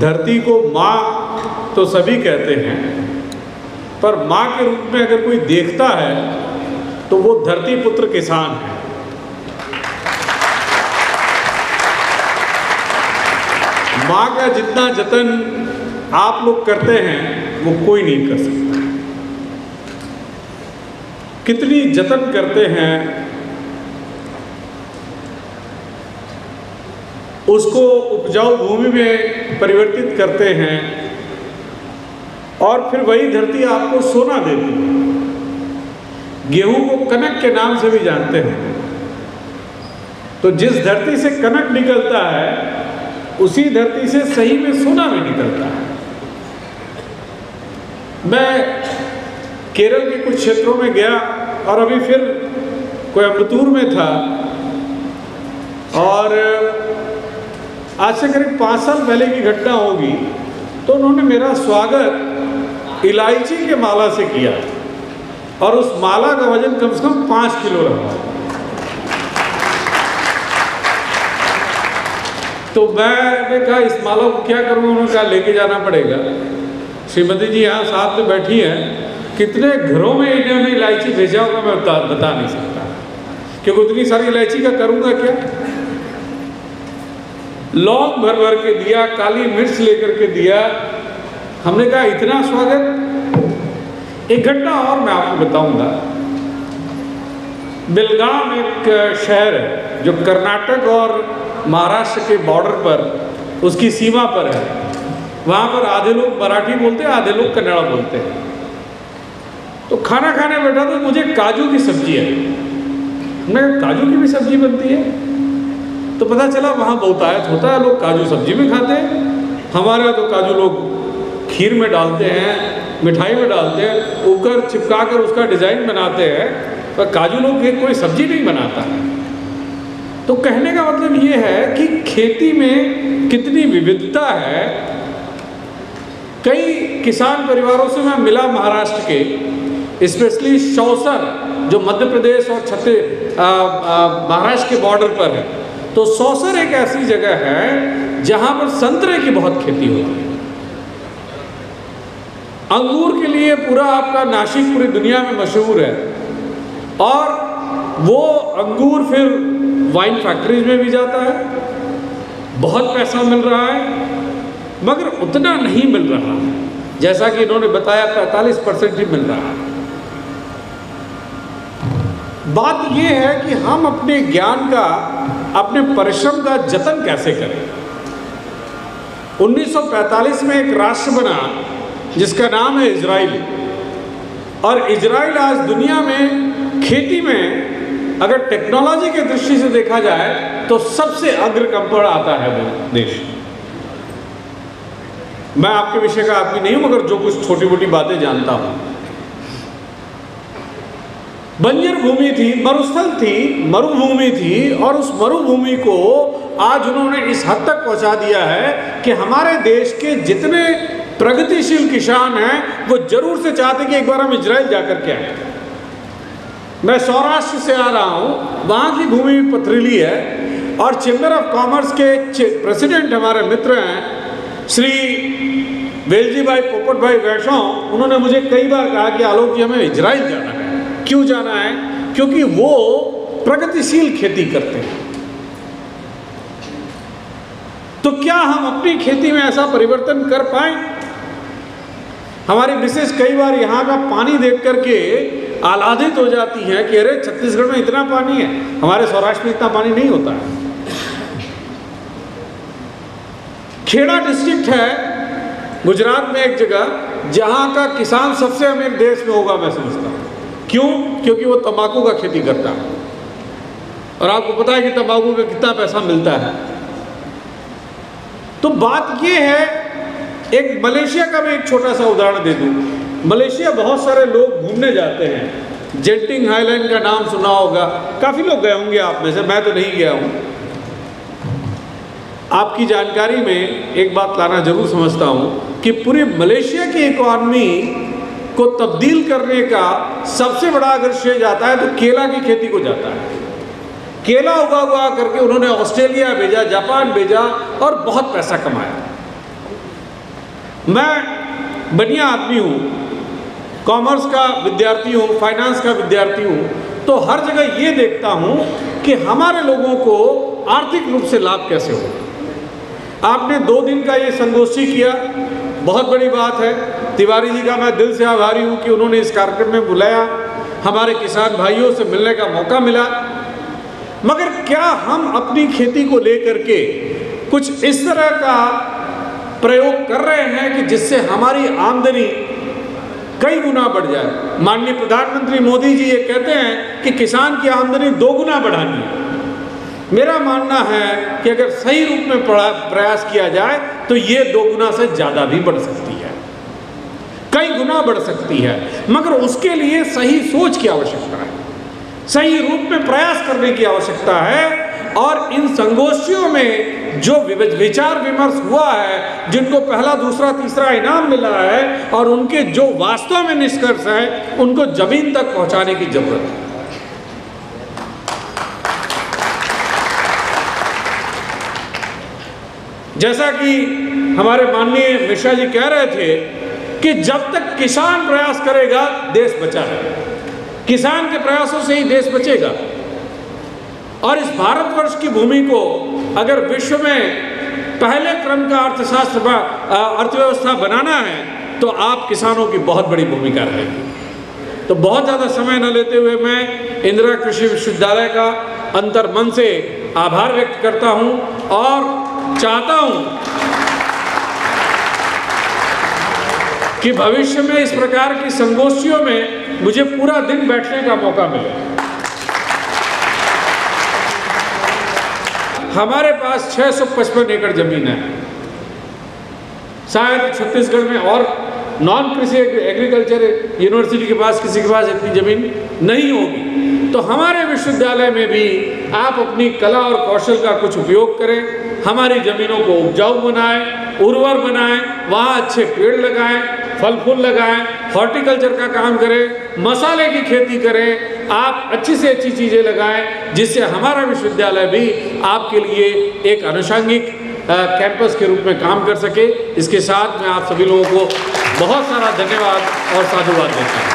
धरती को माँ तो सभी कहते हैं, पर माँ के रूप में अगर कोई देखता है तो वो धरती पुत्र किसान है। माँ का जितना जतन आप लोग करते हैं वो कोई नहीं कर सकता। कितनी जतन करते हैं, उसको उपजाऊ भूमि में परिवर्तित करते हैं और फिर वही धरती आपको सोना देती है। गेहूं को कनक के नाम से भी जानते हैं। तो जिस धरती से कनक निकलता है उसी धरती से सही में सोना भी निकलता है। मैं केरल के कुछ क्षेत्रों में गया और अभी फिर कोयम्बटूर में था और आज से करीब 5 साल पहले की घटना होगी। तो उन्होंने मेरा स्वागत इलायची के माला से किया और उस माला का वजन कम से कम 5 किलो रहा। तो मैंने कहा इस माला को क्या करूँगा? उन्होंने कहा लेके जाना पड़ेगा। श्रीमती जी यहाँ साथ में बैठी हैं, कितने घरों में इन्होंने इलायची भेजा होगा मैं बता नहीं सकता, क्योंकि उतनी सारी इलायची का करूँगा क्या। लौंग भर भर के दिया, काली मिर्च लेकर के दिया। हमने कहा इतना स्वागत। एक घटना और मैं आपको बताऊंगा। बेलगाम एक शहर है जो कर्नाटक और महाराष्ट्र के बॉर्डर पर, उसकी सीमा पर है। वहाँ पर आधे लोग मराठी बोलते हैं, आधे लोग कन्नड़ा बोलते हैं। तो खाना खाने बैठा तो मुझे काजू की सब्जी है। मैं काजू की भी सब्जी बनती है? तो पता चला वहाँ बहुतायत होता है, लोग काजू सब्जी में खाते हैं। हमारे यहाँ तो काजू लोग खीर में डालते हैं, मिठाई में डालते हैं, ऊपर चिपका कर उसका डिज़ाइन बनाते हैं, पर काजू लोग कोई सब्जी नहीं बनाता है। तो कहने का मतलब ये है कि खेती में कितनी विविधता है। कई किसान परिवारों से मैं मिला महाराष्ट्र के, स्पेशली शौसर जो मध्य प्रदेश और महाराष्ट्र के बॉर्डर पर है। तो शौसर एक ऐसी जगह है जहाँ पर संतरे की बहुत खेती होती है। अंगूर के लिए पूरा आपका नासिक पूरी दुनिया में मशहूर है और वो अंगूर फिर वाइन फैक्ट्रीज में भी जाता है। बहुत पैसा मिल रहा है, मगर उतना नहीं मिल रहा है जैसा कि इन्होंने बताया। 45% ही मिल रहा है। बात ये है कि हम अपने ज्ञान का, अपने परिश्रम का जतन कैसे करें। 1945 में एक राष्ट्र बना जिसका नाम है इजराइल, और इजराइल आज दुनिया में खेती में अगर टेक्नोलॉजी के दृष्टि से देखा जाए तो सबसे अग्र पर आता है वो देश। मैं आपके विषय का आदमी नहीं हूं, मगर जो कुछ छोटी मोटी बातें जानता हूं। बंजर भूमि थी, मरुस्थल थी, मरुभूमि थी, और उस मरुभूमि को आज उन्होंने इस हद तक पहुंचा दिया है कि हमारे देश के जितने प्रगतिशील किसान हैं वो जरूर से चाहते कि एक बार हम इजराइल जाकर के आए। मैं सौराष्ट्र से आ रहा हूँ, वहाँ की भूमि पथरीली है, और चैम्बर ऑफ कॉमर्स के प्रेसिडेंट हमारे मित्र हैं श्री वेलजी भाई पोपट भाई वैष्णव। उन्होंने मुझे कई बार कहा कि आलोक जी हमें इजराइल जाना है। क्यों जाना है? क्योंकि वो प्रगतिशील खेती करते हैं। तो क्या हम अपनी खेती में ऐसा परिवर्तन कर पाए? हमारी मिसेस कई बार यहाँ का पानी देख करके आह्लादित हो जाती है कि अरे छत्तीसगढ़ में इतना पानी है, हमारे सौराष्ट्र में इतना पानी नहीं होता है। खेड़ा डिस्ट्रिक्ट है गुजरात में एक जगह जहाँ का किसान सबसे अमीर देश में होगा, मैं समझता हूँ। क्यों? क्योंकि वो तंबाकू का खेती करता है, और आपको पता है कि तंबाकू का कितना पैसा मिलता है। तो बात ये है, एक मलेशिया का मैं एक छोटा सा उदाहरण दे दूँ। मलेशिया बहुत सारे लोग घूमने जाते हैं। जेंटिंग आइलैंड का नाम सुना होगा, काफ़ी लोग गए होंगे आप में से, मैं तो नहीं गया हूँ। आपकी जानकारी में एक बात लाना जरूर समझता हूँ कि पूरी मलेशिया की इकॉनमी को तब्दील करने का सबसे बड़ा अगर श्रेय जाता है तो केला की खेती को जाता है। केला उगा करके उन्होंने ऑस्ट्रेलिया भेजा, जापान भेजा और बहुत पैसा कमाया। मैं बढ़िया आदमी हूँ, कॉमर्स का विद्यार्थी हूँ, फाइनेंस का विद्यार्थी हूँ, तो हर जगह ये देखता हूँ कि हमारे लोगों को आर्थिक रूप से लाभ कैसे हो। आपने 2 दिन का ये संगोष्ठी किया, बहुत बड़ी बात है। तिवारी जी का मैं दिल से आभारी हूँ कि उन्होंने इस कार्यक्रम में बुलाया, हमारे किसान भाइयों से मिलने का मौका मिला। मगर क्या हम अपनी खेती को लेकर के कुछ इस तरह का प्रयोग कर रहे हैं कि जिससे हमारी आमदनी कई गुना बढ़ जाए? माननीय प्रधानमंत्री मोदी जी ये कहते हैं कि किसान की आमदनी 2 गुना बढ़ानी है। मेरा मानना है कि अगर सही रूप में प्रयास किया जाए तो ये 2 गुना से ज़्यादा भी बढ़ सकती है, कई गुना बढ़ सकती है। मगर उसके लिए सही सोच की आवश्यकता है, सही रूप में प्रयास करने की आवश्यकता है। और इन संगोष्ठियों में जो विचार विमर्श हुआ है, जिनको पहला, दूसरा, तीसरा इनाम मिला है, और उनके जो वास्तव में निष्कर्ष है, उनको जमीन तक पहुंचाने की जरूरत है। जैसा कि हमारे माननीय मिश्रा जी कह रहे थे कि जब तक किसान प्रयास करेगा देश बचा है, किसान के प्रयासों से ही देश बचेगा। और इस भारतवर्ष की भूमि को अगर विश्व में पहले क्रम का अर्थव्यवस्था बनाना है तो आप किसानों की बहुत बड़ी भूमिका रहेगी। तो बहुत ज़्यादा समय न लेते हुए मैं इंदिरा कृषि विश्वविद्यालय का अंतर्मन से आभार व्यक्त करता हूं और चाहता हूं कि भविष्य में इस प्रकार की संगोष्ठियों में मुझे पूरा दिन बैठने का मौका मिले। हमारे पास 655 एकड़ जमीन है। शायद छत्तीसगढ़ में और नॉन कृषि एग्रीकल्चर यूनिवर्सिटी के पास किसी के पास इतनी जमीन नहीं होगी। तो हमारे विश्वविद्यालय में भी आप अपनी कला और कौशल का कुछ उपयोग करें, हमारी ज़मीनों को उपजाऊ बनाएं, उर्वर बनाएं, वहाँ अच्छे पेड़ लगाएं, फल फूल लगाएं, हॉर्टिकल्चर का काम करें, मसाले की खेती करें, आप अच्छी से अच्छी चीज़ें लगाएं, जिससे हमारा विश्वविद्यालय भी आपके लिए एक आनुषंगिक कैंपस के रूप में काम कर सके। इसके साथ मैं आप सभी लोगों को बहुत सारा धन्यवाद और साधुवाद देता हूँ।